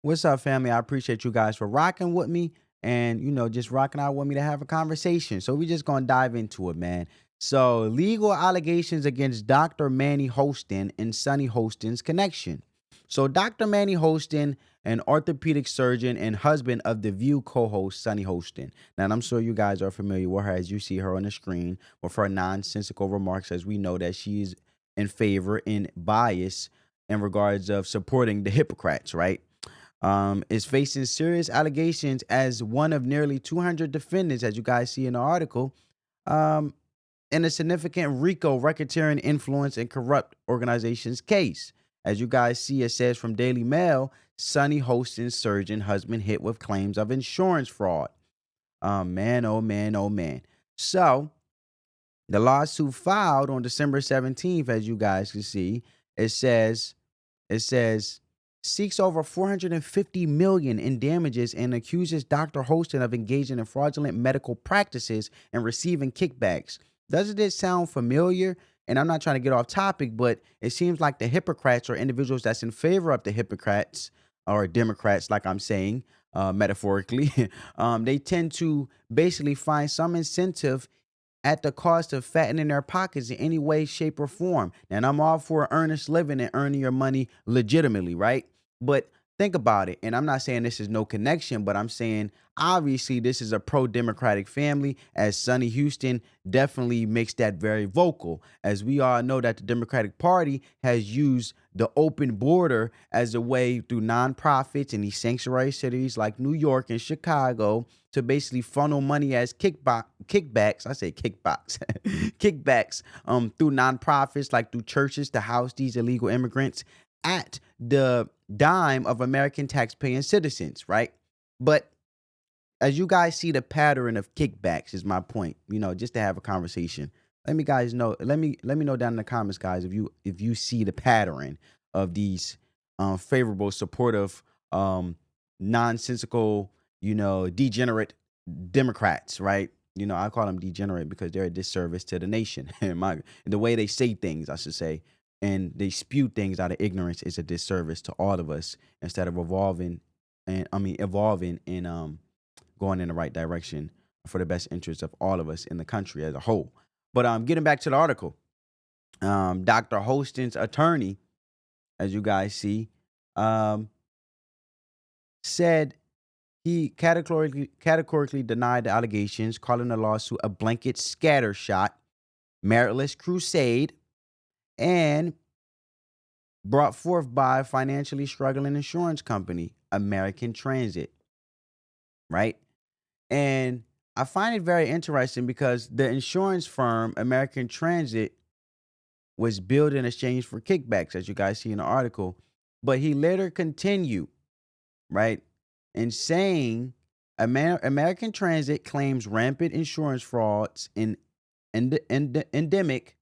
What's up, family? I appreciate you guys for rocking with me and, just rocking out with me to have a conversation. So we just going to dive into it, man. So, legal allegations against Dr. Manny Hostin and Sunny Hostin's connection. So, Dr. Manny Hostin, an orthopedic surgeon and husband of The View co host Sunny Hostin. Now, I'm sure you guys are familiar with her as you see her on the screen with her nonsensical remarks, as we know that she's in favor and bias in regards of supporting the hypocrites, right? Is facing serious allegations as one of nearly 200 defendants, as you guys see in the article, um, in a significant RICO racketeering influence and corrupt organizations case. As you guys see, it says from Daily Mail, Sunny Hostin's surgeon husband hit with claims of insurance fraud. Man, oh man, oh man. So the lawsuit filed on December 17th, as you guys can see, it says it says seeks over 450 million in damages and accuses Dr. Holston of engaging in fraudulent medical practices and receiving kickbacks. Doesn't it sound familiar? And I'm not trying to get off topic, but it seems like the hypocrites or individuals that's in favor of the hypocrites or Democrats, like I'm saying, metaphorically, they tend to basically find some incentive at the cost of fattening their pockets in any way, shape, or form. And I'm all for earnest living and earning your money legitimately, right? But think about it. And I'm not saying this is no connection, but I'm saying obviously this is a pro-democratic family, as Sunny Houston definitely makes that very vocal. As we all know that the Democratic Party has used the open border as a way through nonprofits in these sanctuary cities like New York and Chicago to basically funnel money as kickbacks. I say kickbacks, kickbacks through nonprofits like through churches to house these illegal immigrants at the dime of American taxpaying citizens, right? But as you guys see the pattern of kickbacks is my point, just to have a conversation. Let me know down in the comments, guys, if you see the pattern of these favorable, supportive, nonsensical, degenerate Democrats, right? I call them degenerate because they're a disservice to the nation. The way they say things, I should say, and they spew things out of ignorance is a disservice to all of us instead of evolving and going in the right direction for the best interest of all of us in the country as a whole. But getting back to the article, Dr. Hostin's attorney, as you guys see, um, said he categorically denied the allegations, calling the lawsuit a blanket scattershot, meritless crusade, and brought forth by a financially struggling insurance company, American Transit, right? And I find it very interesting because the insurance firm, American Transit, was billed in exchange for kickbacks, as you guys see in the article. But he later continued, right, in saying American Transit claims rampant insurance frauds endemic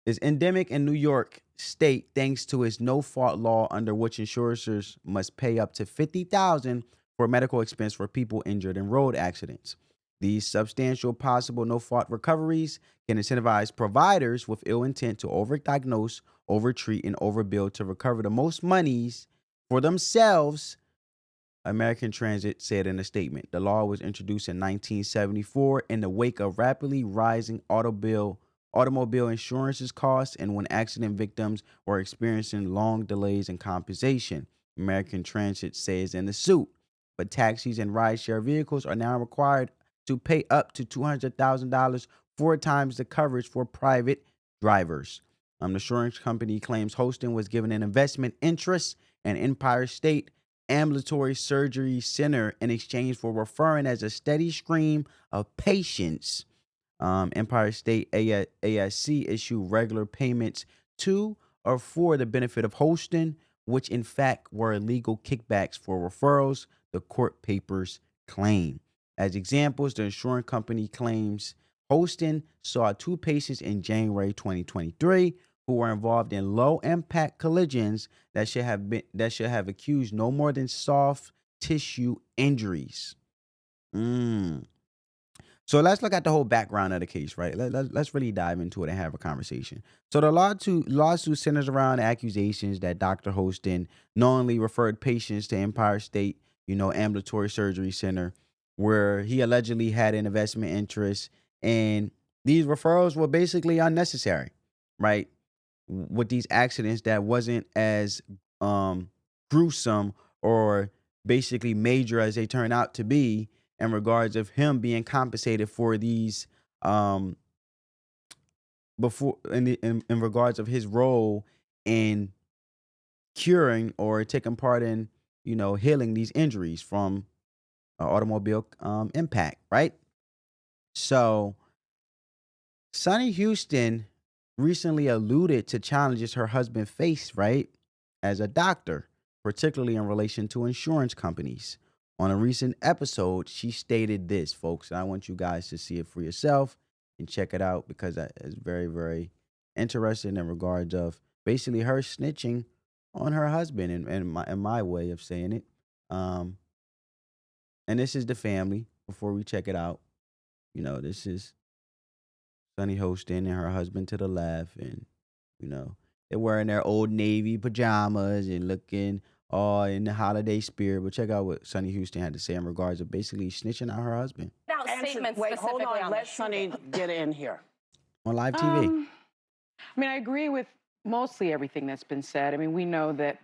is endemic in New York State thanks to its no-fault law under which insurers must pay up to 50,000 for medical expense for people injured in road accidents. These substantial possible no-fault recoveries can incentivize providers with ill intent to overdiagnose, overtreat, and overbill to recover the most monies for themselves, American Transit said in a statement. The law was introduced in 1974 in the wake of rapidly rising automobile insurance costs and when accident victims were experiencing long delays in compensation, American Transit says in the suit. But taxis and rideshare vehicles are now required to pay up to $200,000, 4 times the coverage for private drivers. The insurance company claims Hostin was given an investment interest in Empire State Ambulatory Surgery Center in exchange for referring as a steady stream of patients. Empire State ASC issue regular payments to or for the benefit of Holston, which in fact were illegal kickbacks for referrals, the court papers claim. As examples, the insurance company claims Holston saw 2 patients in January 2023 who were involved in low impact collisions that should have accused no more than soft tissue injuries. Mm. So let's look at the whole background of the case, right? Let's really dive into it and have a conversation. So the lawsuit centers around accusations that Dr. Hostin knowingly referred patients to Empire State, Ambulatory Surgery Center, where he allegedly had an investment interest, and these referrals were basically unnecessary, right? With these accidents that wasn't as um, gruesome or basically major as they turn out to be in regards of him being compensated for these um before in regards of his role in curing or taking part in healing these injuries from automobile impact, right? So Sunny Houston recently alluded to challenges her husband faced, right, as a doctor, particularly in relation to insurance companies. On a recent episode, she stated this, folks, and I want you guys to see it for yourself and check it out because that is very, very interesting in regards of basically her snitching on her husband in my way of saying it. Um, and this is the family before we check it out. This is Sunny Hostin and her husband to the left, and you know they're wearing their old navy pajamas and looking all in the holiday spirit. But check out what Sunny Houston had to say in regards of basically snitching out her husband Out statements wait, hold specifically on. Let Sunny get in here. on live TV. I mean, I agree with mostly everything that's been said. I mean, we know that,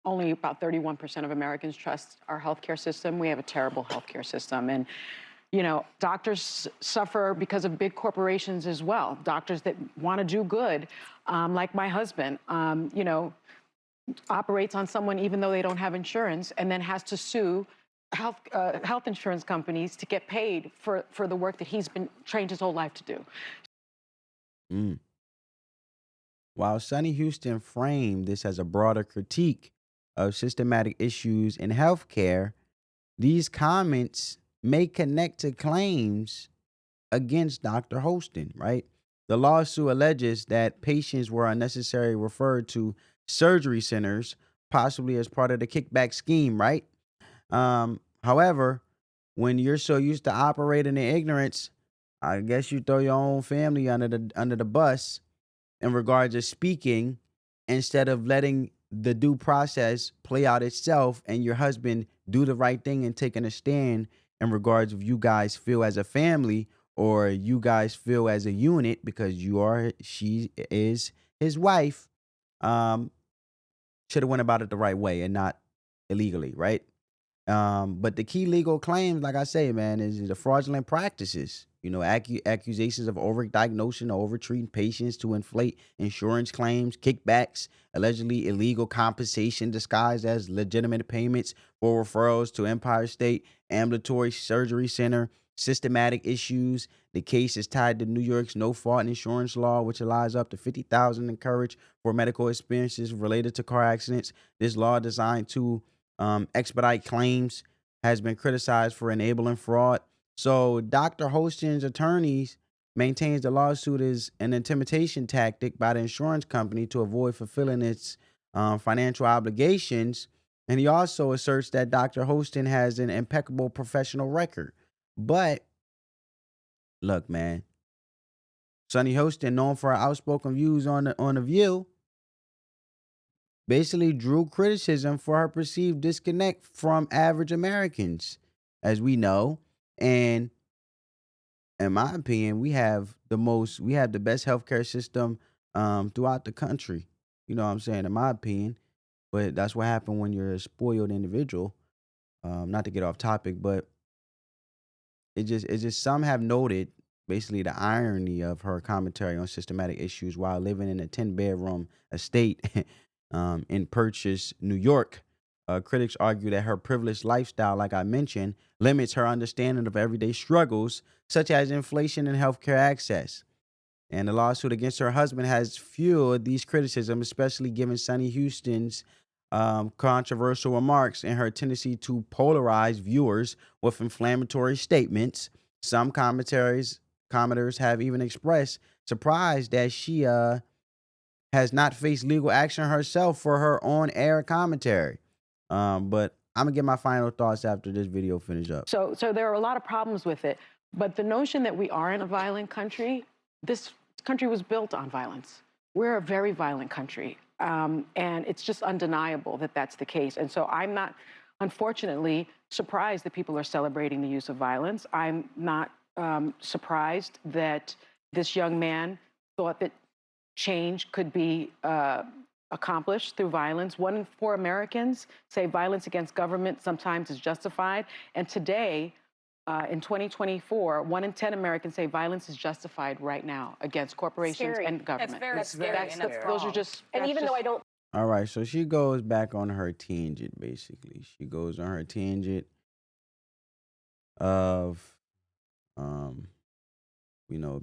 only about 31% of Americans trust our healthcare system. We have a terrible healthcare system. And, doctors suffer because of big corporations as well. Doctors that want to do good, like my husband, operates on someone even though they don't have insurance and then has to sue health insurance companies to get paid for the work that he's been trained his whole life to do. Mm. While Sunny Houston framed this as a broader critique of systematic issues in healthcare, these comments may connect to claims against Dr. Hostin, right? The lawsuit alleges that patients were unnecessarily referred to surgery centers, possibly as part of the kickback scheme, right? However, when you're so used to operating in ignorance, I guess you throw your own family under the bus in regards to speaking instead of letting the due process play out itself and your husband do the right thing and taking a stand in regards of you guys feel as a family or you guys feel as a unit because she is his wife. um should have went about it the right way and not illegally, right? But the key legal claims, like I say, man, is the fraudulent practices. Accusations of overdiagnosing or overtreating patients to inflate insurance claims, kickbacks, allegedly illegal compensation disguised as legitimate payments for referrals to Empire State Ambulatory Surgery Center, systematic issues. The case is tied to New York's no-fault insurance law, which allows up to $50,000 in coverage for medical expenses related to car accidents. This law, designed to expedite claims, has been criticized for enabling fraud. So Dr. Hostin's attorneys maintains the lawsuit is an intimidation tactic by the insurance company to avoid fulfilling its financial obligations. And he also asserts that Dr. Hostin has an impeccable professional record. But look, man, Sunny Hostin, known for her outspoken views on the View, basically drew criticism for her perceived disconnect from average Americans, as we know. And in my opinion, we have the best healthcare system throughout the country. You know what I'm saying? In my opinion. But that's what happened when you're a spoiled individual. Not to get off topic, but it's just some have noted basically the irony of her commentary on systematic issues while living in a 10-bedroom estate in Purchase, New York. Critics argue that her privileged lifestyle, like I mentioned, limits her understanding of everyday struggles such as inflation and healthcare access. And the lawsuit against her husband has fueled these criticisms, especially given Sunny Houston's controversial remarks and her tendency to polarize viewers with inflammatory statements. Some commenters have even expressed surprise that she has not faced legal action herself for her on-air commentary. But I'm gonna get my final thoughts after this video finish up. So there are a lot of problems with it. But the notion that we aren't a violent country, this country was built on violence. We're a very violent country. And it's just undeniable that that's the case. And so I'm not, unfortunately, surprised that people are celebrating the use of violence. I'm not surprised that this young man thought that change could be accomplished through violence. 1 in 4 Americans say violence against government sometimes is justified. And today, in 2024, 1 in 10 Americans say violence is justified right now against corporations Scary. and government. That's very That's and that's those are wrong. just. And that's even though just- I don't All right, so she goes back on her tangent, basically. She goes on her tangent of,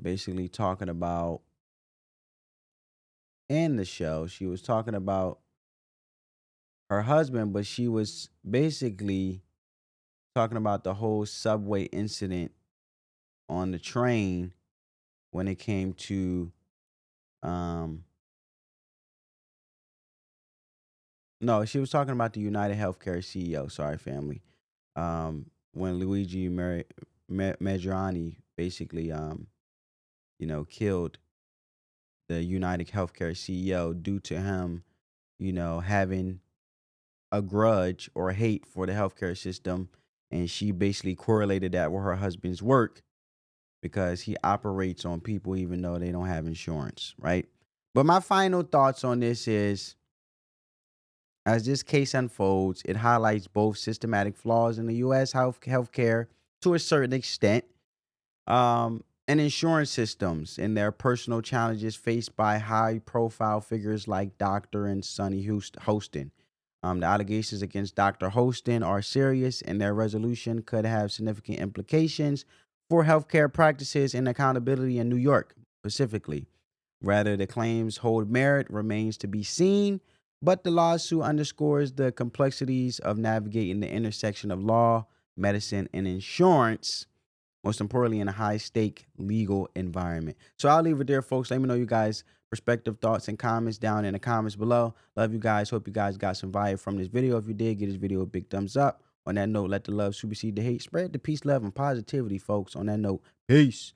basically talking about, in the show, she was talking about her husband, but she was basically talking about the whole subway incident on the train when it came to, no, she was talking about the United Healthcare CEO. Sorry, family. When Luigi Maggiani basically, killed the United Healthcare CEO due to him, having a grudge or hate for the healthcare system. And she basically correlated that with her husband's work because he operates on people even though they don't have insurance, right? But my final thoughts on this is, as this case unfolds, it highlights both systematic flaws in the U.S. healthcare to a certain extent, and insurance systems and their personal challenges faced by high-profile figures like Dr. and Sunny Hostin. The allegations against Dr. Hostin are serious, and their resolution could have significant implications for healthcare practices and accountability in New York, specifically. Whether the claims hold merit remains to be seen, but the lawsuit underscores the complexities of navigating the intersection of law, medicine, and insurance, most importantly in a high-stake legal environment. So I'll leave it there, folks. Let me know you guys' perspective, thoughts, and comments down in the comments below. Love you guys. Hope you guys got some value from this video. If you did, give this video a big thumbs up. On that note, let the love supersede the hate. Spread the peace, love, and positivity, folks. On that note, peace.